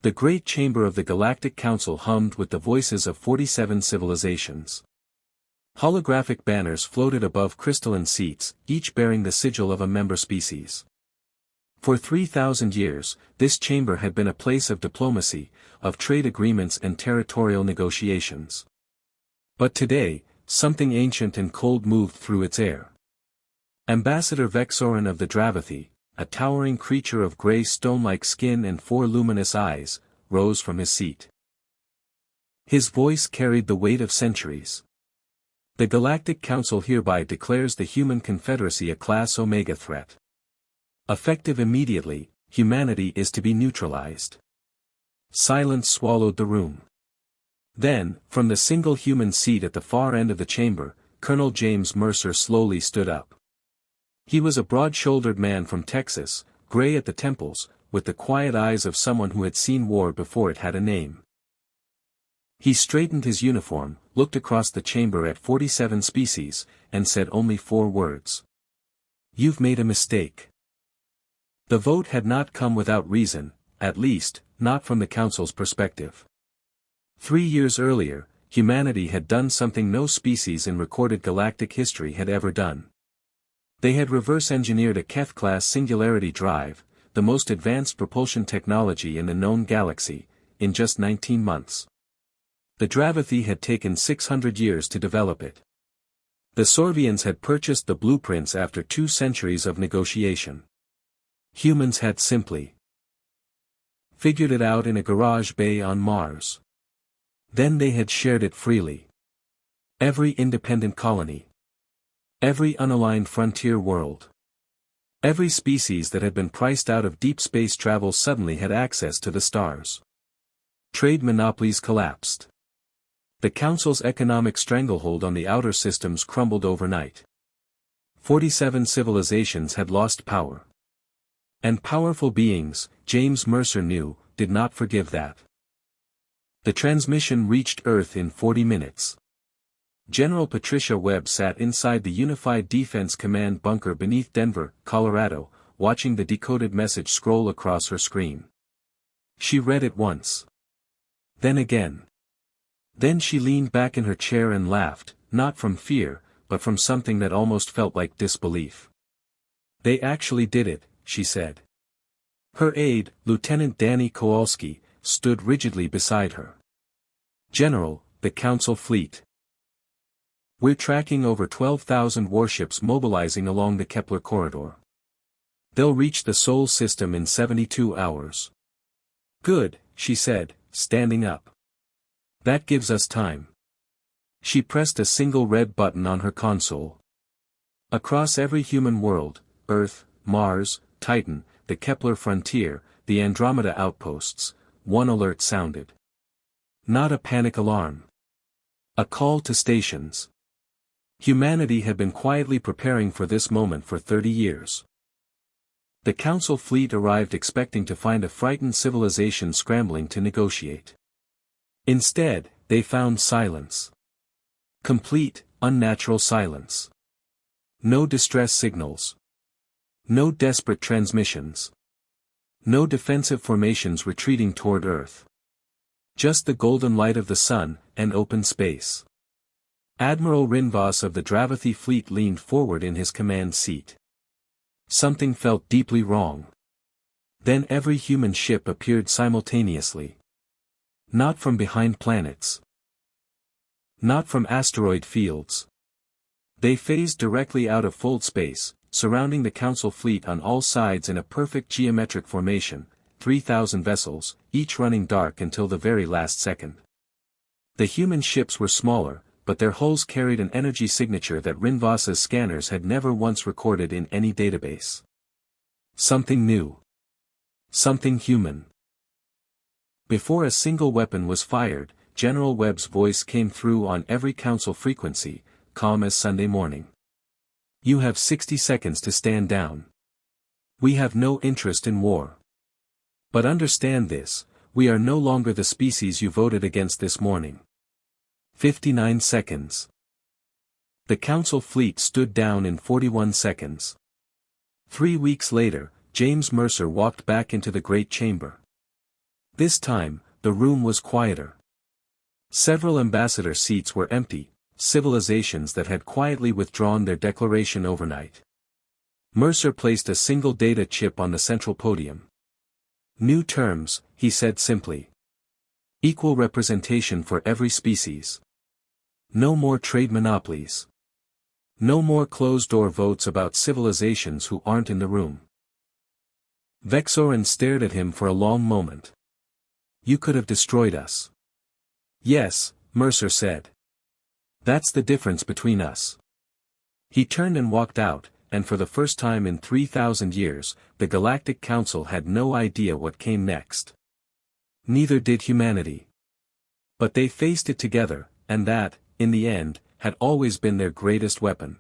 The great chamber of the Galactic Council hummed with the voices of 47 civilizations. Holographic banners floated above crystalline seats, each bearing the sigil of a member species. For 3,000 years, this chamber had been a place of diplomacy, of trade agreements and territorial negotiations. But today, something ancient and cold moved through its air. Ambassador Vexoran of the Dravathi, a towering creature of grey stone-like skin and 4 luminous eyes, rose from his seat. His voice carried the weight of centuries. The Galactic Council hereby declares the Human Confederacy a Class Omega threat. Effective immediately, humanity is to be neutralized. Silence swallowed the room. Then, from the single human seat at the far end of the chamber, Colonel James Mercer slowly stood up. He was a broad-shouldered man from Texas, gray at the temples, with the quiet eyes of someone who had seen war before it had a name. He straightened his uniform, looked across the chamber at 47 species, and said only 4 words. "You've made a mistake." The vote had not come without reason, at least, not from the Council's perspective. 3 years earlier, humanity had done something no species in recorded galactic history had ever done. They had reverse-engineered a Keth-class singularity drive, the most advanced propulsion technology in the known galaxy, in just 19 months. The Dravathi had taken 600 years to develop it. The Sorvians had purchased the blueprints after 2 centuries of negotiation. Humans had simply figured it out in a garage bay on Mars. Then they had shared it freely. Every independent colony. Every unaligned frontier world. Every species that had been priced out of deep space travel suddenly had access to the stars. Trade monopolies collapsed. The Council's economic stranglehold on the outer systems crumbled overnight. 47 civilizations had lost power. And powerful beings, James Mercer knew, did not forgive that. The transmission reached Earth in 40 minutes. General Patricia Webb sat inside the Unified Defense Command bunker beneath Denver, Colorado, watching the decoded message scroll across her screen. She read it once. Then again. Then she leaned back in her chair and laughed, not from fear, but from something that almost felt like disbelief. "They actually did it," she said. Her aide, Lieutenant Danny Kowalski, stood rigidly beside her. "General, the Council fleet. We're tracking over 12,000 warships mobilizing along the Kepler corridor. They'll reach the Sol system in 72 hours. "Good," she said, standing up. "That gives us time." She pressed a single red button on her console. Across every human world, Earth, Mars, Titan, the Kepler frontier, the Andromeda outposts, one alert sounded. Not a panic alarm. A call to stations. Humanity had been quietly preparing for this moment for 30 years. The Council fleet arrived expecting to find a frightened civilization scrambling to negotiate. Instead, they found silence. Complete, unnatural silence. No distress signals. No desperate transmissions. No defensive formations retreating toward Earth. Just the golden light of the sun, and open space. Admiral Rinvas of the Dravathi fleet leaned forward in his command seat. Something felt deeply wrong. Then every human ship appeared simultaneously. Not from behind planets. Not from asteroid fields. They phased directly out of fold space, surrounding the Council fleet on all sides in a perfect geometric formation, 3,000 vessels, each running dark until the very last second. The human ships were smaller, but their hulls carried an energy signature that Rinvas's scanners had never once recorded in any database. Something new. Something human. Before a single weapon was fired, General Webb's voice came through on every Council frequency, calm as Sunday morning. "You have 60 seconds to stand down. We have no interest in war. But understand this, we are no longer the species you voted against this morning." 59 seconds. The Council fleet stood down in 41 seconds. 3 weeks later, James Mercer walked back into the Great Chamber. This time, the room was quieter. Several ambassador seats were empty, civilizations that had quietly withdrawn their declaration overnight. Mercer placed a single data chip on the central podium. New terms, he said simply. Equal representation for every species. No more trade monopolies. No more closed-door votes about civilizations who aren't in the room. Vexoran stared at him for a long moment. You could have destroyed us. Yes, Mercer said. That's the difference between us. He turned and walked out, and for the first time in 3,000 years, the Galactic Council had no idea what came next. Neither did humanity. But they faced it together, and that, in the end, had always been their greatest weapon.